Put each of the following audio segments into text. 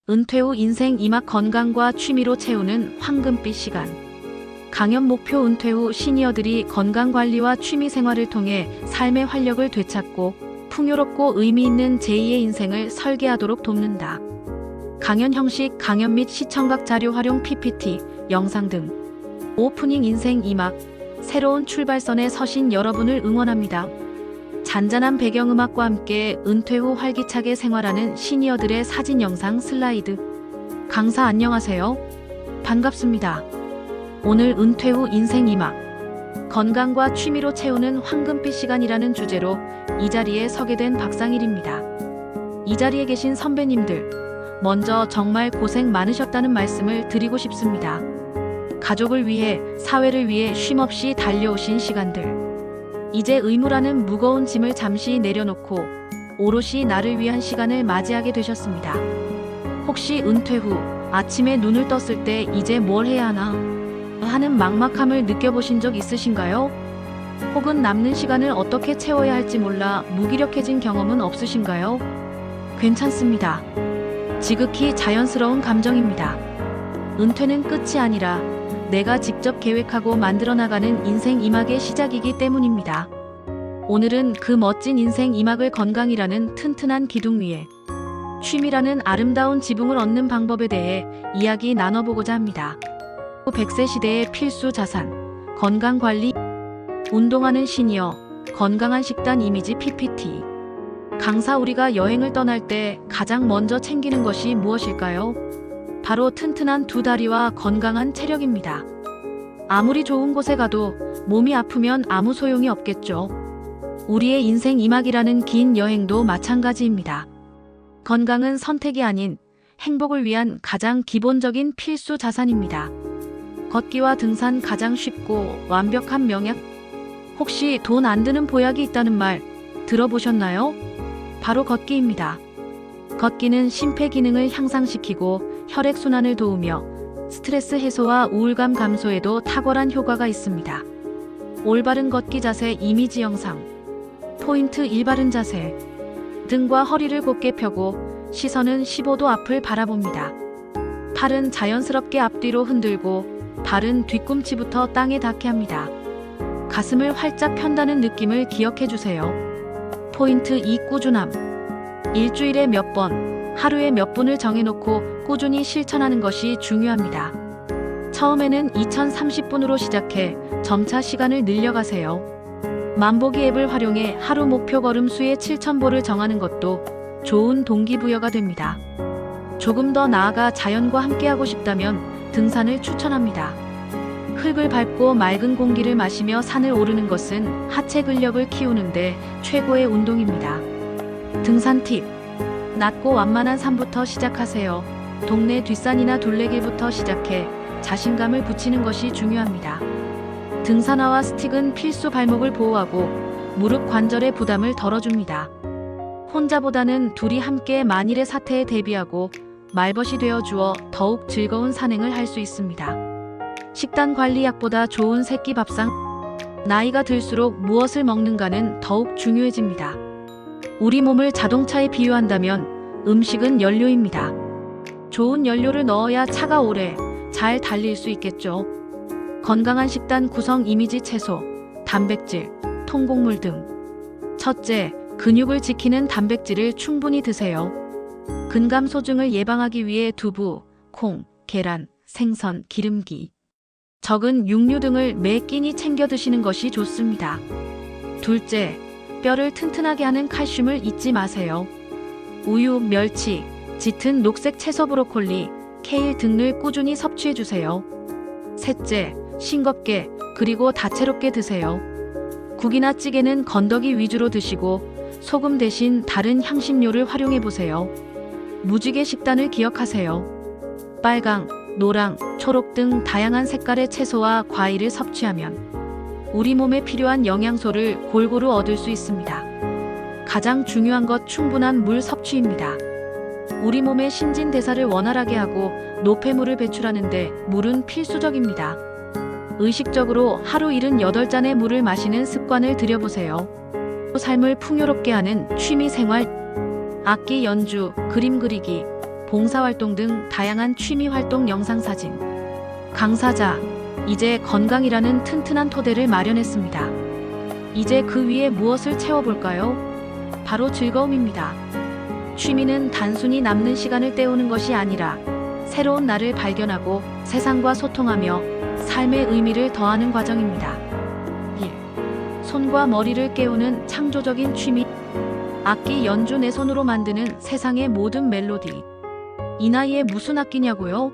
은퇴 후 인생 이막 건강과 취미로 채우는 황금빛 시간. 강연 목표 은퇴 후 시니어들이 건강관리와 취미 생활을 통해 삶의 활력을 되찾고 풍요롭고 의미 있는 제2의 인생을 설계하도록 돕는다. 강연 형식, 강연 및 시청각 자료 활용 PPT, 영상 등. 오프닝 인생 이막, 새로운 출발선에 서신 여러분을 응원합니다. 잔잔한 배경음악과 함께 은퇴 후 활기차게 생활하는 시니어들의 사진 영상 슬라이드. 강사 안녕하세요. 반갑습니다. 오늘 은퇴 후 인생 이막, 건강과 취미로 채우는 황금빛 시간이라는 주제로 이 자리에 서게 된 박상일입니다. 이 자리에 계신 선배님들, 먼저 정말 고생 많으셨다는 말씀을 드리고 싶습니다. 가족을 위해, 사회를 위해 쉼없이 달려오신 시간들. 이제 의무라는 무거운 짐을 잠시 내려놓고 오롯이 나를 위한 시간을 맞이하게 되셨습니다. 혹시 은퇴 후 아침에 눈을 떴을 때 이제 뭘 해야 하나 하는 막막함을 느껴보신 적 있으신가요? 혹은 남는 시간을 어떻게 채워야 할지 몰라 무기력해진 경험은 없으신가요? 괜찮습니다. 지극히 자연스러운 감정입니다. 은퇴는 끝이 아니라 내가 직접 계획하고 만들어 나가는 인생 이막의 시작이기 때문입니다. 오늘은 그 멋진 인생 이막을 건강이라는 튼튼한 기둥 위에, 취미라는 아름다운 지붕을 얻는 방법에 대해 이야기 나눠보고자 합니다. 100세 시대의 필수 자산, 건강관리. 운동하는 시니어, 건강한 식단 이미지 PPT. 강사, 우리가 여행을 떠날 때 가장 먼저 챙기는 것이 무엇일까요? 바로 튼튼한 두 다리와 건강한 체력입니다. 아무리 좋은 곳에 가도 몸이 아프면 아무 소용이 없겠죠. 우리의 인생 이막이라는 긴 여행도 마찬가지입니다. 건강은 선택이 아닌 행복을 위한 가장 기본적인 필수 자산입니다. 걷기와 등산, 가장 쉽고 완벽한 명약. 혹시 돈 안 드는 보약이 있다는 말 들어보셨나요? 바로 걷기입니다. 걷기는 심폐 기능을 향상시키고 혈액순환을 도우며 스트레스 해소와 우울감 감소에도 탁월한 효과가 있습니다. 올바른 걷기 자세 이미지 영상. 포인트 1. 바른 자세. 등과 허리를 곧게 펴고 시선은 15도 앞을 바라봅니다. 팔은 자연스럽게 앞뒤로 흔들고 발은 뒤꿈치부터 땅에 닿게 합니다. 가슴을 활짝 편다는 느낌을 기억해 주세요. 포인트 2. 꾸준함. 일주일에 몇 번, 하루에 몇 분을 정해놓고 꾸준히 실천하는 것이 중요합니다. 처음에는 2030분으로 시작해 점차 시간을 늘려가세요. 만보기 앱을 활용해 하루 목표 걸음 수의 7,000보를 정하는 것도 좋은 동기부여가 됩니다. 조금 더 나아가 자연과 함께하고 싶다면 등산을 추천합니다. 흙을 밟고 맑은 공기를 마시며 산을 오르는 것은 하체 근력을 키우는데 최고의 운동입니다. 등산 팁. 낮고 완만한 산부터 시작하세요. 동네 뒷산이나 둘레길부터 시작해 자신감을 붙이는 것이 중요합니다. 등산화와 스틱은 필수, 발목을 보호하고 무릎 관절의 부담을 덜어줍니다. 혼자보다는 둘이 함께 만일의 사태에 대비하고 말벗이 되어 주어 더욱 즐거운 산행을 할 수 있습니다. 식단 관리, 약보다 좋은 새끼 밥상. 나이가 들수록 무엇을 먹는가는 더욱 중요해집니다. 우리 몸을 자동차에 비유한다면 음식은 연료입니다. 좋은 연료를 넣어야 차가 오래 잘 달릴 수 있겠죠. 건강한 식단 구성 이미지 채소, 단백질, 통곡물 등. 첫째, 근육을 지키는 단백질을 충분히 드세요. 근감소증을 예방하기 위해 두부, 콩, 계란, 생선, 기름기, 적은 육류 등을 매 끼니 챙겨 드시는 것이 좋습니다. 둘째, 뼈를 튼튼하게 하는 칼슘을 잊지 마세요. 우유, 멸치, 짙은 녹색 채소, 브로콜리, 케일 등을 꾸준히 섭취해주세요. 셋째, 싱겁게 그리고 다채롭게 드세요. 국이나 찌개는 건더기 위주로 드시고 소금 대신 다른 향신료를 활용해보세요. 무지개 식단을 기억하세요. 빨강, 노랑, 초록 등 다양한 색깔의 채소와 과일을 섭취하면 우리 몸에 필요한 영양소를 골고루 얻을 수 있습니다. 가장 중요한 것, 충분한 물 섭취입니다. 우리 몸의 신진대사를 원활하게 하고 노폐물을 배출하는데 물은 필수적입니다. 의식적으로 하루 78잔의 물을 마시는 습관을 들여보세요. 삶을 풍요롭게 하는 취미 생활. 악기 연주, 그림 그리기, 봉사활동 등 다양한 취미활동 영상사진. 강사자, 이제 건강이라는 튼튼한 토대를 마련했습니다. 이제 그 위에 무엇을 채워볼까요? 바로 즐거움입니다. 취미는 단순히 남는 시간을 때우는 것이 아니라 새로운 나를 발견하고 세상과 소통하며 삶의 의미를 더하는 과정입니다. 1. 손과 머리를 깨우는 창조적인 취미. 악기 연주, 내 손으로 만드는 세상의 모든 멜로디. 이 나이에 무슨 악기냐고요?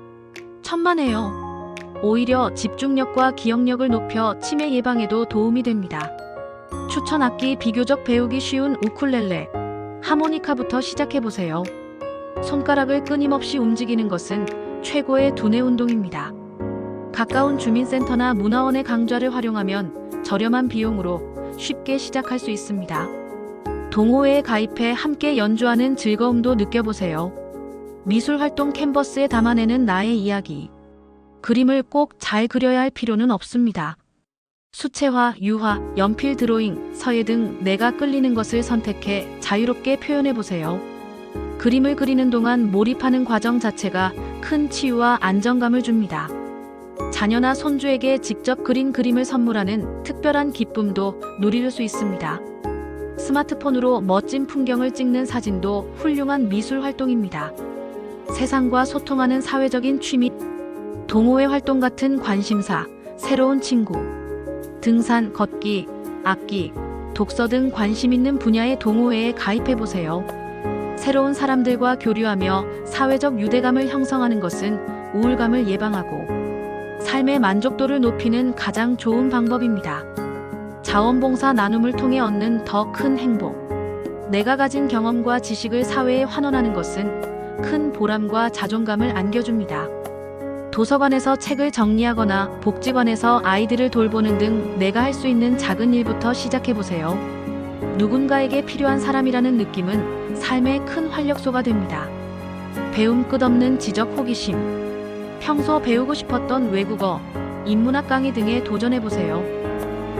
천만에요. 오히려 집중력과 기억력을 높여 치매 예방에도 도움이 됩니다. 추천 악기, 비교적 배우기 쉬운 우쿨렐레, 하모니카부터 시작해보세요. 손가락을 끊임없이 움직이는 것은 최고의 두뇌 운동입니다. 가까운 주민센터나 문화원의 강좌를 활용하면 저렴한 비용으로 쉽게 시작할 수 있습니다. 동호회에 가입해 함께 연주하는 즐거움도 느껴보세요. 미술활동, 캔버스에 담아내는 나의 이야기. 그림을 꼭 잘 그려야 할 필요는 없습니다. 수채화, 유화, 연필 드로잉, 서예 등 내가 끌리는 것을 선택해 자유롭게 표현해보세요. 그림을 그리는 동안 몰입하는 과정 자체가 큰 치유와 안정감을 줍니다. 자녀나 손주에게 직접 그린 그림을 선물하는 특별한 기쁨도 누릴 수 있습니다. 스마트폰으로 멋진 풍경을 찍는 사진도 훌륭한 미술 활동입니다. 세상과 소통하는 사회적인 취미. 동호회 활동 같은 관심사, 새로운 친구. 등산, 걷기, 악기, 독서 등 관심 있는 분야의 동호회에 가입해보세요. 새로운 사람들과 교류하며 사회적 유대감을 형성하는 것은 우울감을 예방하고 삶의 만족도를 높이는 가장 좋은 방법입니다. 자원봉사, 나눔을 통해 얻는 더 큰 행복. 내가 가진 경험과 지식을 사회에 환원하는 것은 큰 보람과 자존감을 안겨줍니다. 도서관에서 책을 정리하거나 복지관에서 아이들을 돌보는 등 내가 할 수 있는 작은 일부터 시작해보세요. 누군가에게 필요한 사람이라는 느낌은 삶의 큰 활력소가 됩니다. 배움, 끝없는 지적 호기심. 평소 배우고 싶었던 외국어, 인문학 강의 등에 도전해보세요.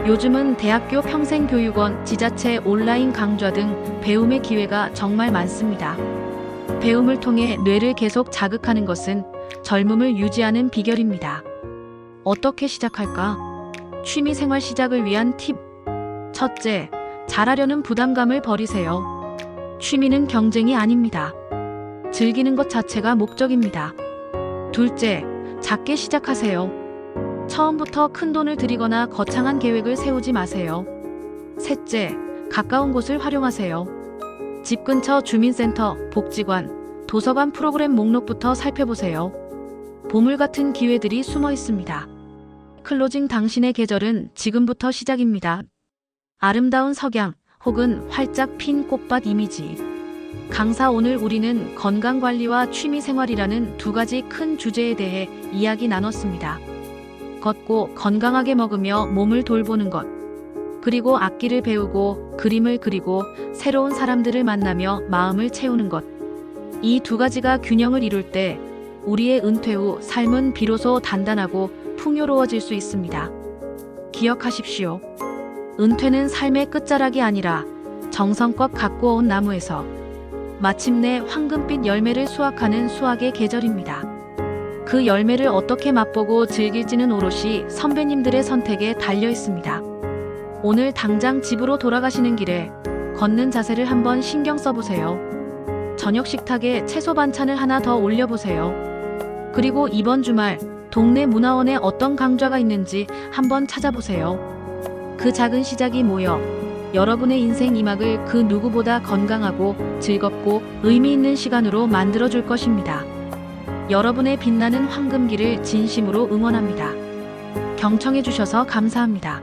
요즘은 대학교, 평생교육원, 지자체, 온라인 강좌 등 배움의 기회가 정말 많습니다. 배움을 통해 뇌를 계속 자극하는 것은 젊음을 유지하는 비결입니다. 어떻게 시작할까? 취미생활 시작을 위한 팁. 첫째, 잘하려는 부담감을 버리세요. 취미는 경쟁이 아닙니다. 즐기는 것 자체가 목적입니다. 둘째, 작게 시작하세요. 처음부터 큰 돈을 들이거나 거창한 계획을 세우지 마세요. 셋째, 가까운 곳을 활용하세요. 집 근처 주민센터, 복지관, 도서관 프로그램 목록부터 살펴보세요. 보물 같은 기회들이 숨어 있습니다. 클로징, 당신의 계절은 지금부터 시작입니다. 아름다운 석양 혹은 활짝 핀 꽃밭 이미지. 강사, 오늘 우리는 건강관리와 취미생활이라는 두 가지 큰 주제에 대해 이야기 나눴습니다. 걷고 건강하게 먹으며 몸을 돌보는 것, 그리고 악기를 배우고 그림을 그리고 새로운 사람들을 만나며 마음을 채우는 것. 이 두 가지가 균형을 이룰 때 우리의 은퇴 후 삶은 비로소 단단하고 풍요로워질 수 있습니다. 기억하십시오. 은퇴는 삶의 끝자락이 아니라 정성껏 가꾸어온 나무에서 마침내 황금빛 열매를 수확하는 수확의 계절입니다. 그 열매를 어떻게 맛보고 즐길지는 오롯이 선배님들의 선택에 달려 있습니다. 오늘 당장 집으로 돌아가시는 길에 걷는 자세를 한번 신경 써보세요. 저녁 식탁에 채소 반찬을 하나 더 올려보세요. 그리고 이번 주말 동네 문화원에 어떤 강좌가 있는지 한번 찾아보세요. 그 작은 시작이 모여 여러분의 인생 이막을 그 누구보다 건강하고 즐겁고 의미 있는 시간으로 만들어줄 것입니다. 여러분의 빛나는 황금기를 진심으로 응원합니다. 경청해주셔서 감사합니다.